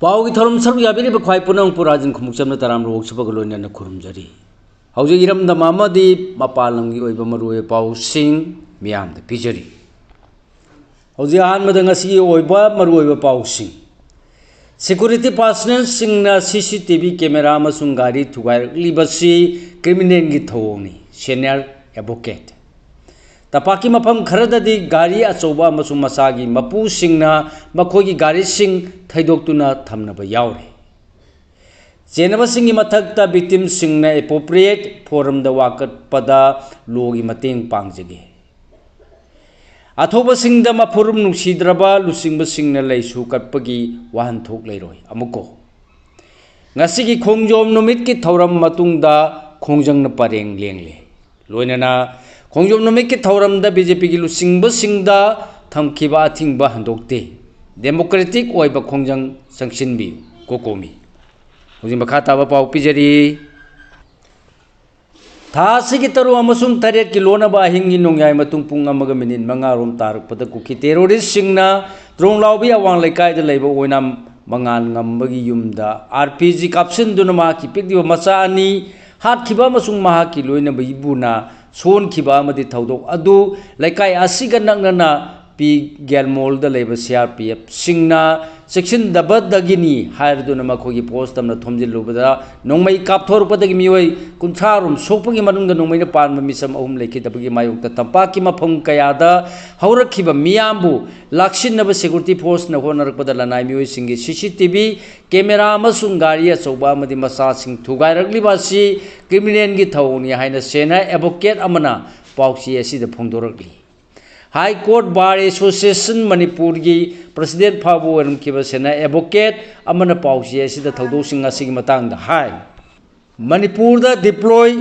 पाव की थरम सर याबीरी बख्वाई पुनंग पुराजन खुमुचम तराम रोग सबगलोन न खुरुमजरी हौजे इरम द मामदी मपालंगी ओइब मरुए पाव सिंग मियाम द पिजरी हौजे आन मदंगसी ओइब मरुए पाव सिंग सिक्योरिटी पर्सनल सिंगना सीसीटीवी कैमरा मसुंग गाड़ी थुगाइरलिबसी क्रिमिनल की थौनी सीनियर एडवोकेट तपाकी मफम खरददी गाड़ी अचौबा अमसुंग मसागी मपू सिंगना मखोगी गाड़ी सिंग थैदोक्तुना थमनबा यावरे जेनबसिंगी मथक्ता विक्टिम सिंगना एप्रोप्रिएट फोरम द वाकटपदा लोगी मतेंग पांगजगे अथोबा सिंगद मफुरुम नुसीद्रबा लुसिंगबा सिंगना लैसु कटपगी वाहनथोक लैरोय अमुको ngasi khongjom numit ki thauram matungda khongjang na pareng lengle loinana khongjom numit ki thauram da BJP ki lusingba singda thamkhiba thingba handokte democratic oiba khongjang sangsinbi kokomi hujim bakha taba pau pijari tha sigi taru amasung taret ki lona ba hingi nongyai matung pung amaga minin manga rom tarak pada kuki terrorist singna tronglaubi awang laikai da leiba oinam mangan ngambagi yumda RPG kapsin duna ma ki pikdiwa macha ani hat khiba masung maha ki loina baibuna son khiba amadi thaudok adu laikai asiga naknana P Gelmol da leiba CRPF singna section dabadagini haiduna makhogi post amna thomjil lubada nongmai kapthor padagi mioi kuntharum sopagi manungda nongmai na panma misam ahum lekhi dabagi mayokta tampaki mafam kayada haurakhiba miyambu lakshinnaba security force na honarakpada lanai mioi singi CCTV camera amasung gari achauba amadi masa sing thugairakliba si criminal gi thawni haina sena advocate amana pausi asida phongdorakli High Court Bar Association Manipur ki President Phabu Warum kiba sena advocate amana pausi asida thaudosing asigi matang da hai Manipur da deploy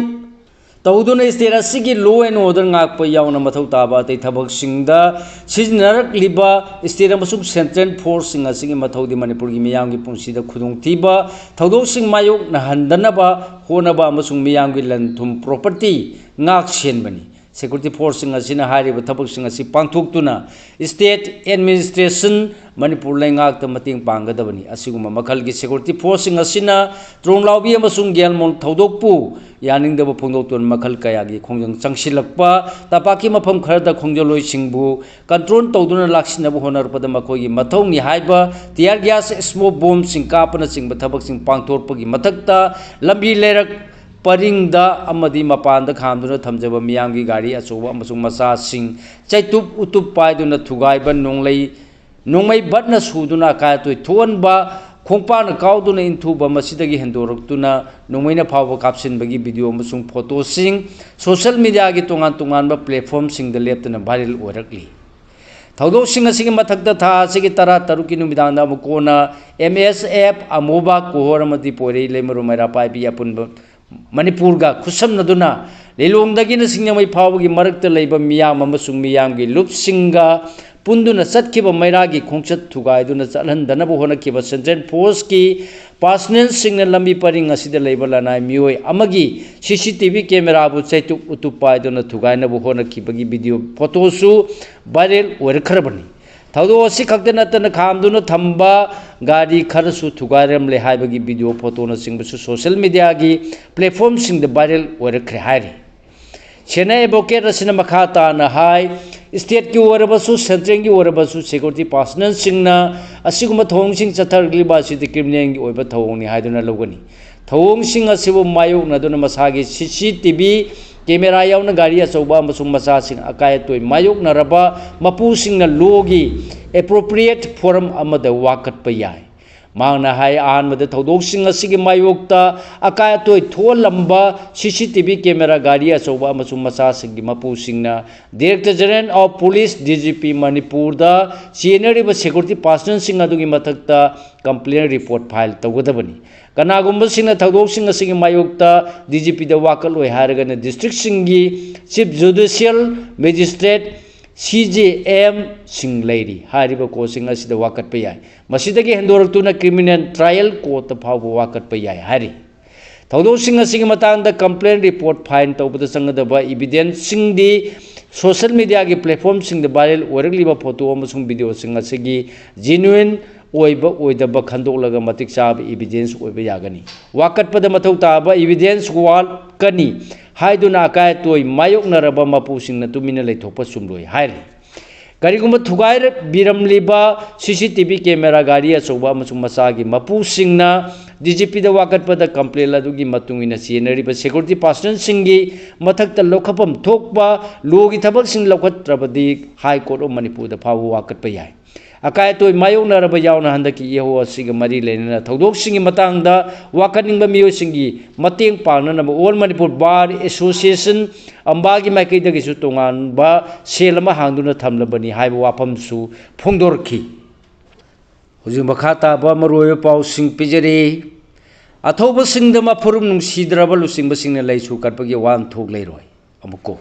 tawduna state asigi law and order ngak pa yauna mathau taba tai thabak singda sijnarak liba state amasuk central force sing asigi mathau di Manipur ki miyam ki pungsi da khudung tiba thaudosing mayok na handana ba honaba amasung miyam ki lanthum property ngak sen bani Security Force sing asina hariba thabak sing asi pangthoktuna state administration Manipur laingak ta mating panggadabani asiguma makhal gi security force sing asina tronglaubi amasung gelmon thaudokpu yaningdaba phongdoktun makhal kaya gi khongjang changsilakpa tapaki mafam kharada khongjoloi singbu control tawduna laksinabu honarpada makhogi mathongni haiba tear gas smoke bomb sing kapana singba thabak sing pangthorpagi mathakta lambi lerak Paringda amadi mapanda khamduna thamjaba miyamgi gari achoba amasung masa sing chaitup utup paiduna thugaiba nongmai batna suduna kaitoi thonba khongpa na kauduna inthuba masidagi hendoraktuna nongmaina phawba kapsinbagi video amasung photo sing social media gi tongan ba platform sing da leptana viral orakli Thaudok sing asigi mathakta tha asigi tara taruki numidangda mukona MSF amoba kohor amadi pore lemaru maira paibi apunba Manipur ga khusam naduna lelongdagi na singnamai phawgi marakta leiba miyam amasung miyamgi lupsinga punduna chatkhiba mairagi khongchat thugaiduna chalhandana bo honakhiba central force ki personal signal lambi paring asida leiba lanai mioi amagi CCTV camera bu chaituk utupaiduna thugaina bo honakhibagi video photo su viral orakhrabani Thaudo si khakta natana khamduna thamba gari kharasu thugaram le haibagi video photo na singbasu social media gi platform sing the viral orakre hairi Chennai advocate rasina makhata na hai state ki orabasu central ki orabasu security personnel singna asiguma thong sing chathargli ba si criminal gi oiba thong ni haiduna logani thong sing asibu mayok naduna masagi CCTV camera yauna gari achauba amasung macha sing akai toi mayok naraba mapu singna logi appropriate forum amada wakat pa yai mangna hai an mada thodok sing asigi mayokta akai toi tholamba CCTV camera gari achauba amasung macha sing gi mapu singna Director General of Police DGP Manipur da senior security personnel sing adugi mathakta complaint report file tawgadabani kanagumba singna thodok sing asigi mayokta DGP da wakal oi haragana district singi chief judicial magistrate CJM sing lady hariba ko sing asida wakat pa yai masidagi hendoraktuna criminal trial court phawba wakat pa yai hari थौदोसिंग असिगी मतंगदा complaint report file तौबदा संगदबा evidence सिंगदी social media की platform सिंग viral ओरगलिबा photo अमसुंग वीडियो सिंग असिगी जेन्युइन ओइबा ओइदबा खंदोलगा मतिक चाब एविडेंस ओइबा यागनी वाकटपदा मथौ ताबा एविडेंस वाल कनी हाइदुना अकाय तोय मायोकनरबा मपुसिंगना तुमिना लेथोपा सुमलोय हाइरि करिगुम थुगाय बिरमलिबा सीसीटीवी कैमरा गाड़ी अचौबा अमसुंग मसागी मपुसिंगना डीजीपी दा वाकटपदा कंप्लेन अदुगी मतुंगिना चेनरिबा सिक्योरिटी पर्सनल सिंगी मथक्ता लोखपम थोकबा लोगी थबक सिंग लौखत्रबदी हाई कोर्ट ऑफ मणिपुर दा फाव वाकटपा याय अकाय तोय मायोकनरबा यावना हंदकी येहो असिगा मरी लेना थौदोक सिंगी मतंगदा वाकनिंगबा मियो सिंगी मतेंग पांगनबा ऑल मणिपुर बार एसोसिएशन अंबागी माइकैदगिसु तोंगानबा सेल अमा हांगदुना थमलबनी हाइबा वाफमसु फोंदोरखी हुजिंग मखा ताबा मरोय पाउसिंग पिजरी अथौबा सिंगदा मफुरुम नुंसीद्रबा लुसिंगबा सिंगना लैसु कटपगी वान थोक लेरोय अमुको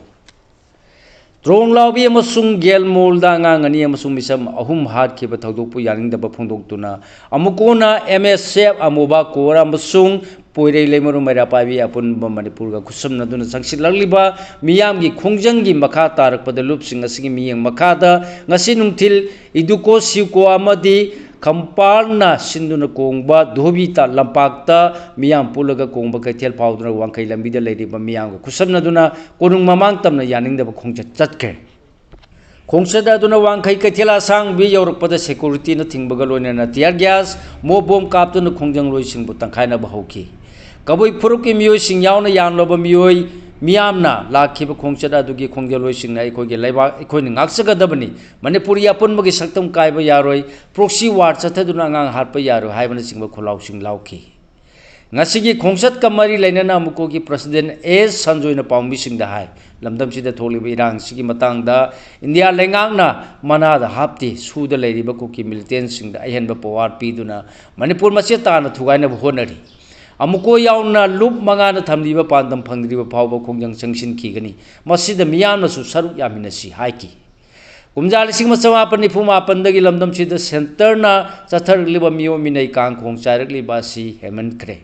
ड्रोन लाउबी अमसुंग गेल मोलदा अंगांगनी अमसुंग मिसम अहुम हाटखिबा थौदोकपु यानिंगदबा फोंदोक्तुना अमुकोना एमएसएफ अमुबा कोरा अमसुंग पोइरे लेमरु मैरा पाबी अपुनबा मणिपुर गा खुसमनदुना संगसिलगलिबा मियामगी खोंजंगी मखा तारकपदा लुपसिंग असिगी मियंग मखादा ngasi nungthil iduko siuko amadi खम्पालना सिंधुना कोंगबा धोबीता लंपाकता मियाम Pulga कोंगबा कैथेल फाउदुना वांखै लंबीदा लेरिबा मियाम खुसमनदुना कोनुंग ममांग तमना यानिंगदबा खोंचत चतखे खोंसदा दुना वांखै कैथेल आसांग बि यौरकपदा सिक्योरिटी न थिंगबगा लोइना टियर गैस मो बोम कापतुना खोंजंग लोइसिंगबु तंखाइनाबा हौखि कबुई फुरुकी मियोय सिंग यावना यानलोबा मियोय मियामना लाखिबा खोंचदा अदुगी खोंजलोइसिंगना अखोइगे लैबा अखोइनि ngaksagदबनी मणिपुरी अपुनबगी सक्तम कायबा यारोय प्रोक्सी वार चथदुना ngang हाटपा यारो हाइबना सिंगबा खोलाउसिंग लाउखि ngasiगी खोंसत कमरी लेनना अमुकोगी प्रेसिडेंट एस संजोयना पाउमिसिंगदा हाय लमदमसिदा थोलिबा इरांग सिगी मतंगदा इंडिया लेंगांगना मनादा हापति सुदा लेरिबा कोकी मिलिटेंट सिंगदा अहेनबा पवार पीदुना मणिपुर मसे ताना थुगाइना होनरी अमुको याउना लुप मंगाना थमलिबा पांदम फंगरिबा फावबा खोंजंग संगसिन खिगनी मसिदा मियामनसु सरुक यामिनसी हाइकी कुमजा लिसिंग मचमापन निफु मापनदगी लमदम सिदा सेंटरना चथरलिबा मियो मिनै कांग खोंग चाइरकलिबा सी हेमनख्रे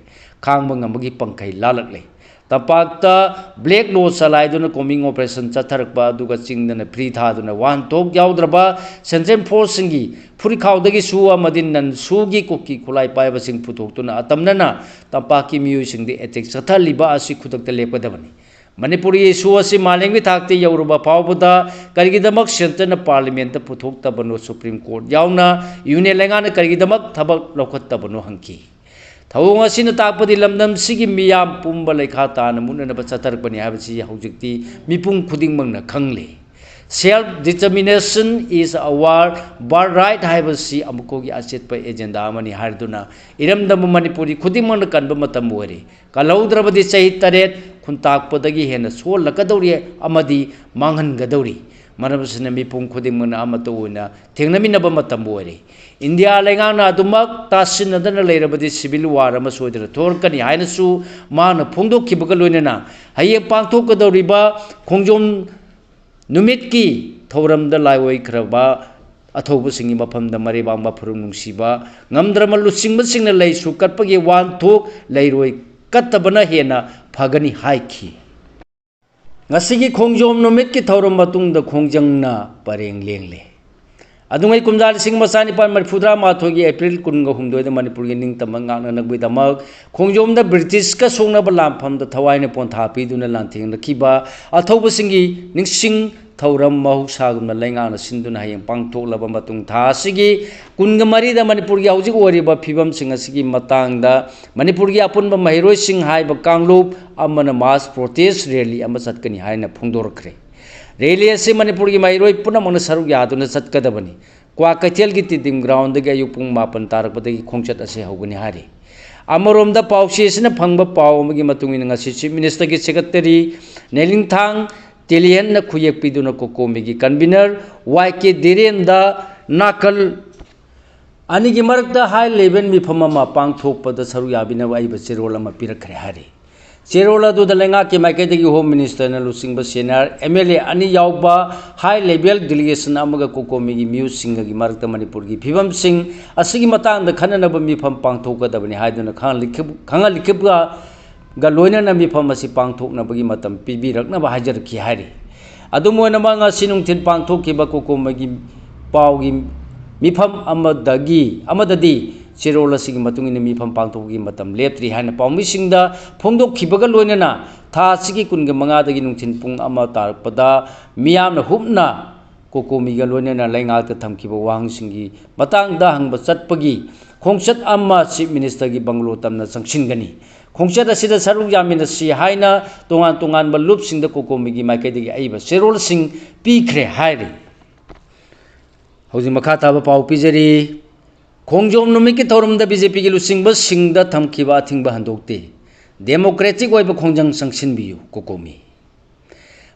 खांगबा ngambagi पंखै लालकले तपाकता ब्लैक लो चलाइदुना कोमिंग ऑपरेशन चथरकबा अदुगा चिंगदना फ्री थादुना वान तोक याउद्रबा सेंट्रल फोर्स सिंगी फुरी खाउदगी सु अमदिन नन सुगी कोकी खुलाई पाइबा सिंग पुथोक्तुना अतमनना तपाकी मियो सिंगदि एटेक चथरलिबा असि खुदकता लेपदबनी मणिपुरी इशू असि मालेंगी थाकते यौरुबा फावबदा करिगिदमक सेंटरना पार्लियामेंट पुथोक्तबनो सुप्रीम कोर्ट याउना यूनियन लेंगाना करिगिदमक थबक लौखत्तबनो हंकी थौंग असिना ताकपदि लमदम सिगी मियाम पुंबा लेखा ताना मुननबा चतरकबनी हाबसि हौजिक्ति मिपुंग खुदिंगमंगना खंगले self determination is our birth right हाबसि अमुकोगी अचेतपा एजेंडा अमनि हारदुना इरमदम मणिपुरी खुदिंगमंगना कनबा मतम ओरे कलौद्रबदि चही 8 खुंताकपदगी हेना सोलकदौरी अमदि मांगहनगदौरी मरमसना मिपुंग खुदिंगमंगना अमतो ओइना थेंगनमिनबा मतम ओरे इंडिया लेंगांगना अदुमक तासिनदना लेरबदि सिविल वार अमा सोइदरा थोरकनी हाइनसु माना फोंदोखिबगा लोइनना हये पांथोकदौरिबा खोंजोम नुमितकी थौरमदा लाइवइख्रबा अथौबसिंगी मफमदा मरेबांबा फुरुंग नुंसीबा ngamdrama lusingbasingna leisu katpagi wan thok leiroi kattabana hena phagani haiki ngasigi khongjom numit ki thauram matungda khongjangna pareng lengle adungai kumjal sing masani pan marfudra mathogi april kunga humdoida manipur gi ning tamanga nagbi damak khongjom da british ka songna balam phamda thawaina pontha piduna lanthing nakhiba athaubasingi ningsing thauram mahusagumna laingana sinduna hayeng pangthoklaba matung tha sigi kunga mari da manipur gi hauji oriba phibam sing asigi matangda manipur gi apunba mahiroi sing haiba kanglup amana mass protest rally ama satkani haina phongdorkre rally ase manipur gi mahiroi punamana saruk yaduna satkadabani kwa kaithel gi tidim ground gi ayupung mapan tarakpadagi khongchat ase haugani hari amarom da pausi asina phangba pau amagi matung ina ngasi chief minister gi secretary nelingthang Telian na kuyek piduna kokomigi convener YK Diren da nakal ani gi marakta high level mi phamama pangthokpada saru yabina wai ba cherola ma pirakre hari cherola du da lenga ke maike de home minister na lusingba senior MLA ani yauba high level delegation amaga kokomigi music singa gi marakta manipur gi phibam sing asigi matang da khanana ba mi pham pangthokada bani haiduna khang likhiba गा लोइनना मिफम असी पांगथोकनबगी मतम पिबिरकनबा हाजरखि हाइरि अदुमोनमा ngasi nungthin pangthokkiba kokomagi paugi mifam amadadi chirol asigi matungina mifam pangthokgi matam leptri haina paumisingda phongdokkibaga loinana tha asigi kunga mangadagi nungthin pung ama tarpada miyamna hupna kokomiga loinana laingakta thamkiba wangsingi matangda hangba chatpagi khongchat ama chief minister gi banglo tamna sangsingani khongchat asida saruk yamina si haina tongan balup singda kokomigi maikaidagi aiba serol sing pikre hairi hauji makha taba pau pijari khongjom numiki thorum da BJP gi lusingba singda thamkiba thingba handokte democratic oiba khongjang sangsinbiyu kokomi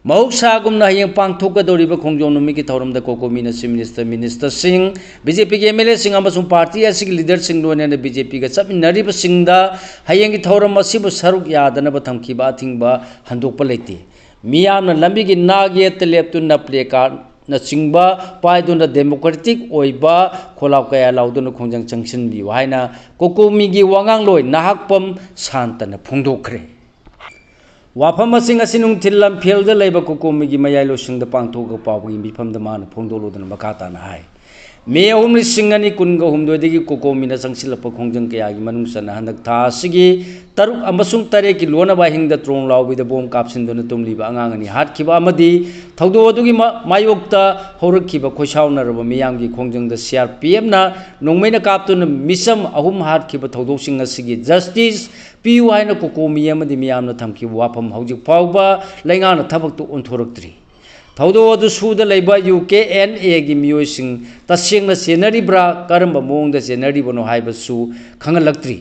Mausagumna hayang pangthokadoriba khongjong numiki thorum da kokomi na chief minister sing BJP gi MLA sing amasung party asigi leader sing loina BJP ga chapinariba singda hayang gi thorum asibu saruk yadana ba thamkiba thingba handokpa leite miyamna lambi gi nagi atleptu na pleka na chingba paiduna democratic oiba kholaw kaya lauduna khongjang changsinbi haina kokomi gi wangang loi nahakpam santana phungdokre wafam asing asinung thilam field leiba kokomi gi mayai lo singda pangthoga pawgi mifamda mana phongdolodana makata na hai me ahumri singani kunga humdodegi kokomi na sangsilapa khongjang kaya gi manungsana handak tha asigi taruk amasung tare ki lona ba hingda trong lawi da bom kapsindona tumliba angangani hatkiba amadi thaudo adugi mayokta horakkiba khoisaunaraba miyamgi khongjangda CRPM na nongmaina kaptuna misam ahum hatkiba thaudosing asigi justice piu haina kokomi amadi miyamna thamkiba wafam haujik fauba laingana thabaktu onthoraktri thaudo adu suda leiba UKNA gi miyosing tasengna senaribra karamba mongda senaribano haibasu khangalaktri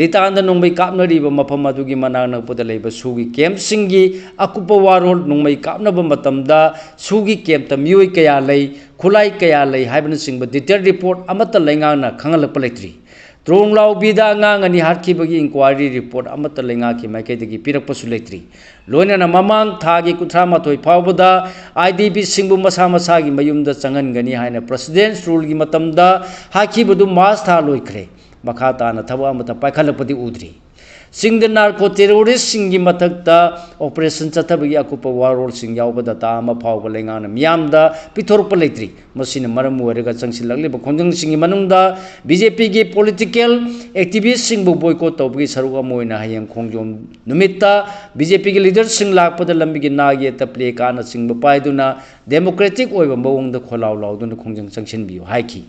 litanda nongmai kapnariba mafam adugi mananakpada leiba sugi camp singi akupa warol nongmai kapnaba matamda sugi camp ta miyoi kaya lei khulai kaya lei haibana singba detailed report amata laingana khangalakpa leitri Tronglao bida ngangani harkibagi inquiry report amata lengaki maikaidagi pirakpasu leitri loinana mamang thagi kuthamathoi phawbada IDP singbu masa masagi mayumda changangani haina president's rule gi matamda hakibadu mas tha loikre makha tana thaba amata paikhalapadi udri singda narco terrorist singi mathakta operation chathabagi akupa warol sing yaubada ta ama phawba lengana miyamda pithorpa leitri masina maram oiraga changsilagliba khonjang singi manungda BJP gi political activist singbu boycott tawbagi saruga moina hayang khongjom numitta BJP gi leader sing lakpada lambi gi nagi ta play kana singba paiduna democratic oiba mawongda kholaw lawduna khongjang changsinbiu haiki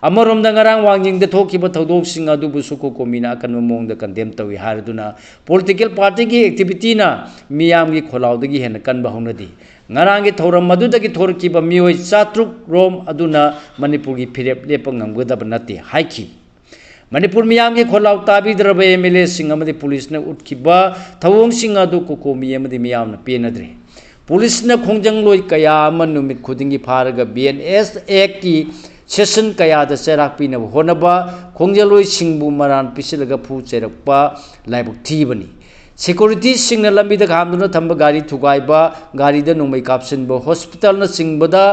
Amaromda ngarang wangjing de thokiba thodok sing adubu suko komina akan momongda condemn tawi haraduna political party gi activity na miyam gi kholaudagi hen kanba honadi ngarang gi thoram madudagi thorkiba mioi chatruk rom aduna manipur gi phirep lepang ngamgada banati haiki Manipur miyam gi kholau tabi drabe MLA sing amadi police na utkiba thawong sing adu kokomi amadi miyam na penadre police na khongjang loi kaya manumit khudingi pharaga BNS act ki session kaya da serak pina honaba khongjaloi singbu maran pisilaga phu cherakpa laibuk thibani security singna lambi da gamduna thamba gari thugaiba gari da nongmai kapsin ba hospital na singbada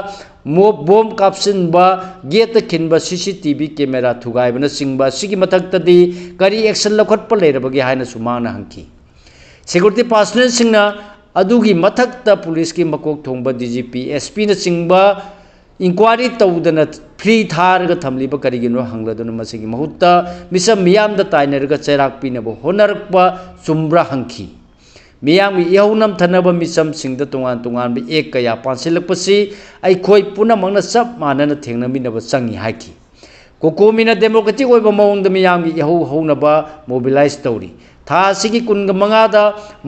mob bomb kapsin ba gate kinba CCTV camera thugaiba na singba sigi mathak tadi gari action lakhot pa leirabagi haina sumana hangki security personnel singna adugi mathak ta police ki makok thongba DGP SP na singba inquiry tawdana free tharga thamliba karigino hangladuna masigi mahutta misam miyamda tainarga cherak pinabo honarakpa chumbra hangki miyam yaunam thanaba misam singda tungan bi ek kaya pansilakpasi ai khoi puna mangna sab manana thengnaminaba changi haiki kokomina democratic oiba mawongda miyam yahu hounaba mobilize tawri tha sigi kunga mangada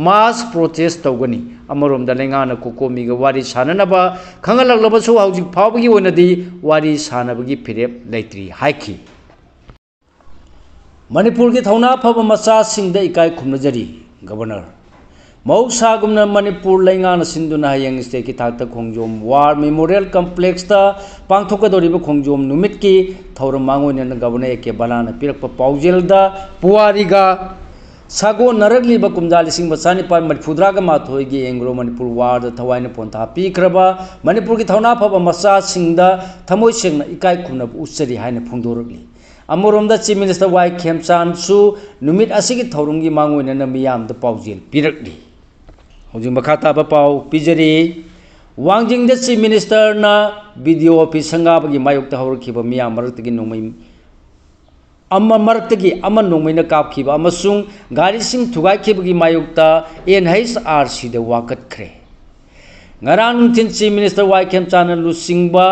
mass protest tawgani amarom da lengana kokomi ga wari sananaba khangalak su haujik phawbagi onadi wari sanabagi phirep leitri haiki manipur gi thauna phaba macha singda ikai khumnajari governor mausagumna manipur lengana sinduna hayang state ki thakta khongjom war memorial complex ta pangthokadoriba khongjom numit ki thauram mangoina governor eke balana pirakpa paujelda puariga Sago Naragli Bakumdali Sing Basani Pan Madfudraga Mathoigi Anglo Manipur War the Tawaina Ponta Pikraba Manipur Tauna Papa Masa Singda Tamoy Sing Ikai Kuna Usari Haina Pundorli अमरोमदा chief minister Y खेमचानसु नुमित असिगी थौरुंगी मांगोइनना मियामदा पाउजेल पिरकली हौजिक मखा ताबा पाउ पिजरी वांजिंगदा चीफ मिनिस्टर ना वीडियो ऑफिस संगाबगी मायोक्ता हौरखिबा मियाम मरक्तगी नोंमै अम्मा मरक्तगी अम्मा नोंमैना कापखिबा अमसुंग गारिसिंग थुगाइखिबगी मायोक्ता NHRC दा वाकटख्रे ngarang nungtin chief minister Y खेमचाना लुसिंगबा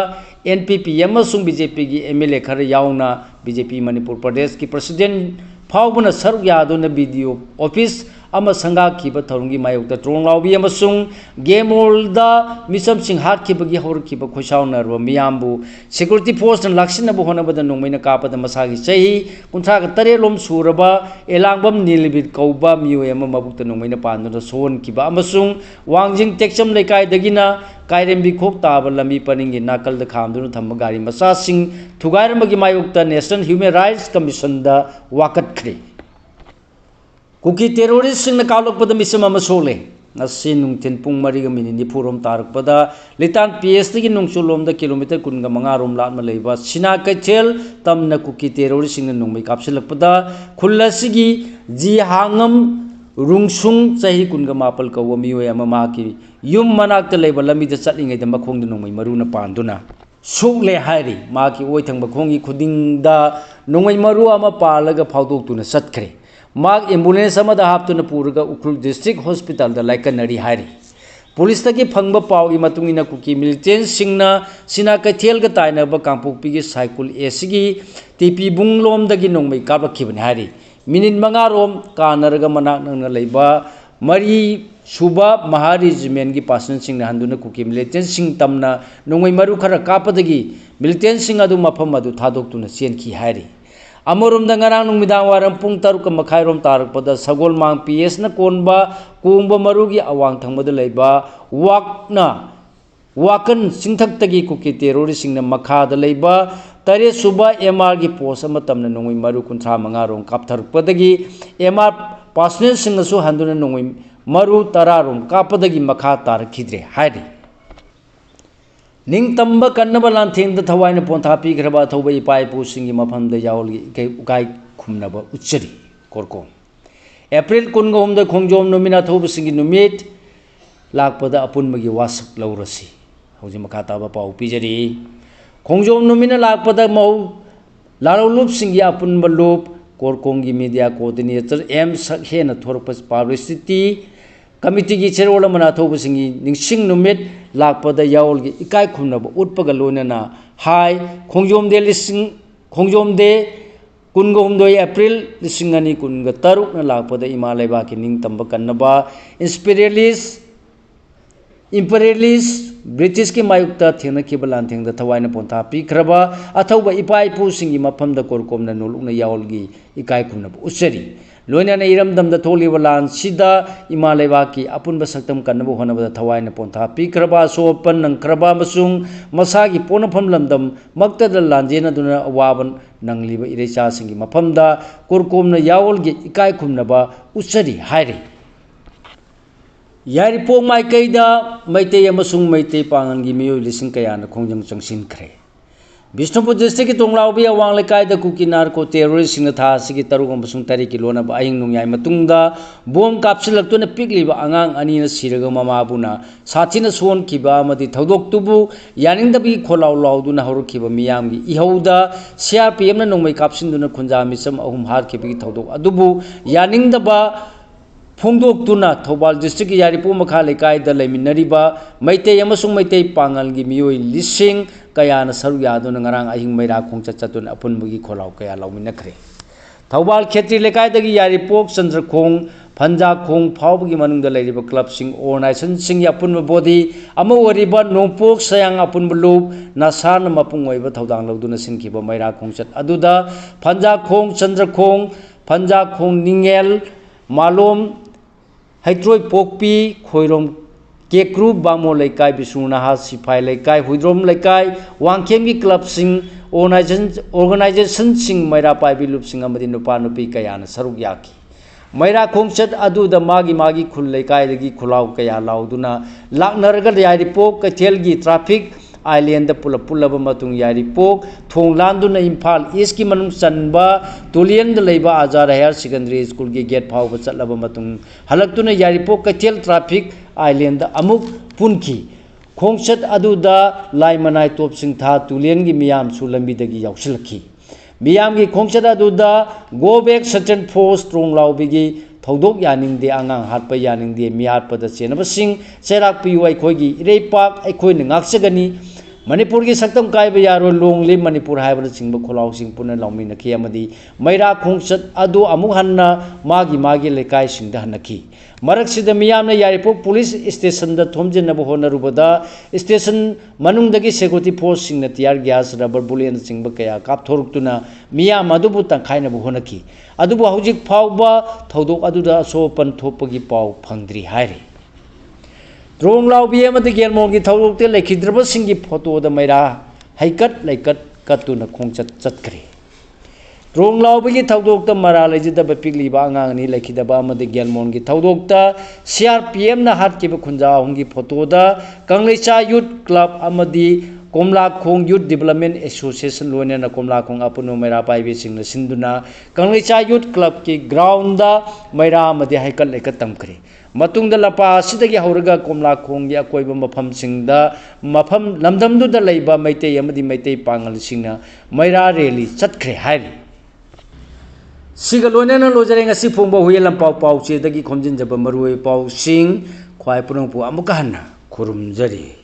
NPP अमसुंग BJP की MLA खर याउना BJP मणिपुर प्रदेश की प्रेसिडेंट फाउबना सरुक यादोना वीडियो ऑफिस अमा संगा खिबा थौरुंगी मायोक्ता त्रोंलाउबी अमसुंग गेमोलदा मिसम सिंह हाटखिबगी हौरखिबा खोसाउनरबा मियामबु सिक्योरिटी फोर्स न लाक्सिनबो होनबदा नोंमैना कापदा मसागी चही 53 लोम सुरबा एलांगबम नीलबिद कौबा मियोय अमा मबुक्ता नोंमैना पानदुना सोन खिबा अमसुंग वांजिंग टेक्सम लेकाय दगिना कायरेंबी खोक ताबा लंबी पनिंगी नाकल द खामदुना थम्ब गाड़ी मसासिंग थुगाइरमगी मायोक्ता नेशनल ह्यूमन राइट्स कमीशन दा वाकटख्रे कुकी टेरोरिस्ट सिंह कालोकपद मिसम अमा सोले ngasi nungtin pung mariga minini purom tarakpada litan PS gi nungchulom da kilometer kunga manga rom lat ma leiba sina kaithel tamna kuki terrorist sing nungmai kapsilakpada khullasi ji hangam rungsung chahi kunga mapal kawa miwe ama ma ki yum manakta leiba lami da chatlingai da makhong da nungmai maruna panduna sukle hairi ma ki oi thang makhongi khuding da nungmai maru ama palaga phawdok tuna satkre माग ambulance हापतुना पुरगा Ukhrul district hospital दा लाइकनरी हारी police तकी फंगबा Pawgi मतुंगिना cookie militant सिंगना सिना कैथेल गा ताइनबा कांपोकपी गी साइकुल एसगी TP बुंगलोम दगी नोंमै काबखिबने हारी minute मंगा रोम कानरगा मनाक नंगना लेबा मरी सुबा महारेजिमेंट की पार्सनल सिंग हंदुना कुकी मिलिटेंट सिंग तमना नोंमै मरु खरा कापदगी मिलिटेंट सिंग अदु मफम अदु थादोक्तुना सेनखी हारी अमरोम दंगारांग नुमिदांग वारम पुंग तरुक मखाइरोम तारकपदा सगोल मांग PS ना कोनबा कुंगबा मरुगी अवांग थंगबदा लेबा वाकना वाकन सिंथक्तगी कुकी टेरोरिस्ट सिंग ना मखादा लेबा तरे सुबा MR की पोस्ट अमा तमना नोंगै मरु कुंथ्रा मंगारोम कापथरकपदगी MR पर्सनल सिंग नसु हंदुना नोंगै मरु तरारोम कापदगी मखा तारखिद्रे हाइदे निंगतंब कन्नब लांथेंग थवाइन पोंथा पीग्रबा थौब इपा इपुसिंग मफम द यावलगी उकाई खुमनब उच्चरी कोरको एप्रिल कुनगोम द खोंजोम नुमिना थौबसिंग नुमित लाकपदा अपुनमगी वासक लौरसी हौजि मखाताबा पाउ पिजरी खोंजोम नुमिना लाकपदा मौ लारौलुपसिंग अपुनब लुप कोरकोंगी मीडिया कोऑर्डिनेटर M सखेना थोरपस पब्लिसिटी कमिटी की चेरोल मना थौबसिंगी निंगसिंग नुमित लाकपदा यावलगी इकाई खुमनब उटपगा लोनना हाई खोंजोम दे कुनगोमदो एप्रिल लिसिंग अनि कुनग तरुक न लाकपदा इमा लेबा की निंगतंब कन्नबा इंपेरियलिस्ट ब्रिटिश की मायुक्ता थेंग खिबा लांथेंग द थवाइन पोंथा पीख्रबा अथौबा इपा इपुसिंगी मफमदा कोरकोमना नोलुकना यावलगी इकाई खुमनब उच्चरी लोइना इरमदम द थोलिबा लान सिदा इमा लेबा की अपुनबा सक्तम कन्नबो होनबदा थवाइन पोंथा पीख्रबा सोपन नंख्रबा मसुंग मसागी पोनफम लमदम मक्तदा लांजेना दुना अवाबन नंगलिबा इरेचा सिंगी मफमदा कोरकोमना यावलगी इकाई खुमनबा उच्चरी हाइरे यारिपों माइकैदा मैते अमसुंग मैते पांगनगी मियोय लिसिंग कयाना खोंजंग चंगसिनख्रे बिष्णुपुर डिस्ट्रिक्ट की तोंगलाउबी अवांग लेकायदा कुकी नार्को टेरोरिस्ट सिंग था सिगी तरुग अमसुंग तरी की लोना अहिंग नुंग्याय मतुंगदा बोम कापसिलक्तुना पिकलिबा अंगांग अनीना सिरगा ममाबुना साथिना सोनखिबा अमदि थौदोक्तुबु यानिंगदबी खोलाउ लाउदुना हौरखिबा मियामगी इहौदा CRPF ना नोंमै कापसिनदुना खुंजा मिसम अहुम हारखिबगी थौदोक अदुबु यानिंगदबा फोंदोक्तुना थौबाल डिस्ट्रिक्ट की यारिपो मखा लेकायदा लेमिनरिबा मैते अमसुंग मैते पांगलगी मियोय लिसिंग कयाना सरु यादुना ngarang अहिंग मैरा खोंगचत चतुन अपुनबगी खोलाउ कया लाउमिनखरे थौबाल खेत्री लेकायदगी यारिपोक चंद्रखोंग फंजाखोंग फावबगी मनुंगदा लेरिबा क्लब सिंग ऑर्गेनाइजेशन सिंग अपुनब बॉडी अमा ओरिबा नोंपोक सयांग अपुनब लुप नासान मपुंग ओइबा थौदांग लौदुना सिंखिबा मैरा खोंगचत अदुदा फंजाखोंग चंद्रखोंग फंजाखोंग निंगेल मालोम हैट्रोय पोकपी खोइरोम केक्रू बामो लेकाय बिसुनाहा सिफाई लेकाय हुइद्रोम लेकाय वांखेंगी क्लब सिंग ऑर्गेनाइजेशन सिंग मैरा पाइबी लुप सिंग अमदि नुपा नुपी कयाना सरुक याकी मैरा खोंगचत अदुदा मागी खुल लेकाय दगी खुलाउ कया लाउदुना लाकनरगा यारिपो कैथेलगी traffic island pull-up पुलब मतुंग यारिपोक थोंग लांदुना Imphal east की मनुंग चनबा तुलियन लेबा आजार हायर सेकेंडरी स्कूल की गेट फाव चलब मतुंग हलक्तुना यारिपोक कैथेल ट्रैफिक आइलैंड अमुक पुनखी खोंगचत अदुदा लाइमनाय तोपसिंग था तुलियन की मियाम सु लंबीदगी यावसिलखी मियाम की खोंगचत अदुदा गो बैक सचन फोर्स स्ट्रोंग लाउबिगी थौदोक यानिंगदे आंगांग हाटपा यानिंगदे मियारपद चेनबसिंग चेराकपियु अखोइगी इरेपाक अखोइना ngaksagani मणिपुर की सक्तम कायब यारो लोंगली मणिपुर हाइबद सिंग खोलाव सिंग पुन लौमिनखी अमदी मैरा खोंगचत अदु अमुक हन्ना मागी मागी लेकाय सिंग हनखी मरकसिद मियामना यारिपोक पुलिस स्टेशन द थोमजिनब होनरुबदा स्टेशन मनुंगदगी सिक्योरिटी फोर्स सिंग टियर गैस रबर बुलेट सिंग कया कापथोरुक्तुना मियाम अदुबु तंखाइनब होनखी अदुबु हौजिक फावबा थौदोक अदुदा सोपन थोपगी पाव फंगद्री हाइरे द्रोंग लाउबी गेलमों की थौदोकते लेखिद्रबसिंग की फोटोद मैरा हैकट लेकट कतुना खोंगचत चतखरे द्रोंग लाउबी की थौदोकत मरा लेजिदब पिगलीबा आंगांगनी लेखिदबा गेलमों की थौदोकत CRPM ना हाटकिब खुंजा हुंगी फोटोदा कंगलेचा यूथ क्लब अमदी कोमलाखोंग यूथ डेवलपमेंट एसोसिएशन लोनेना कोमलाखोंग अपुनो मैरा पाइबे सिंग सिंदुना कंगलेचा यूथ क्लब की ग्राउंड मैरा अमदी हैकल लेकट तमखरे मतुंग लपा सिदगी हौरगा कोमलाखोंग या कोइब मफम सिंग मफम लमदमदुदा लैबा मैतै अमदी मैतै पांगल सिंग मैरा रैली चतखरे हाइरि सिग लोनेना लोजरे ngasi phongba huyelam pau pau che dagi khomjin jaba marui pau sing khwai punung pu amuka hanna khurumjari।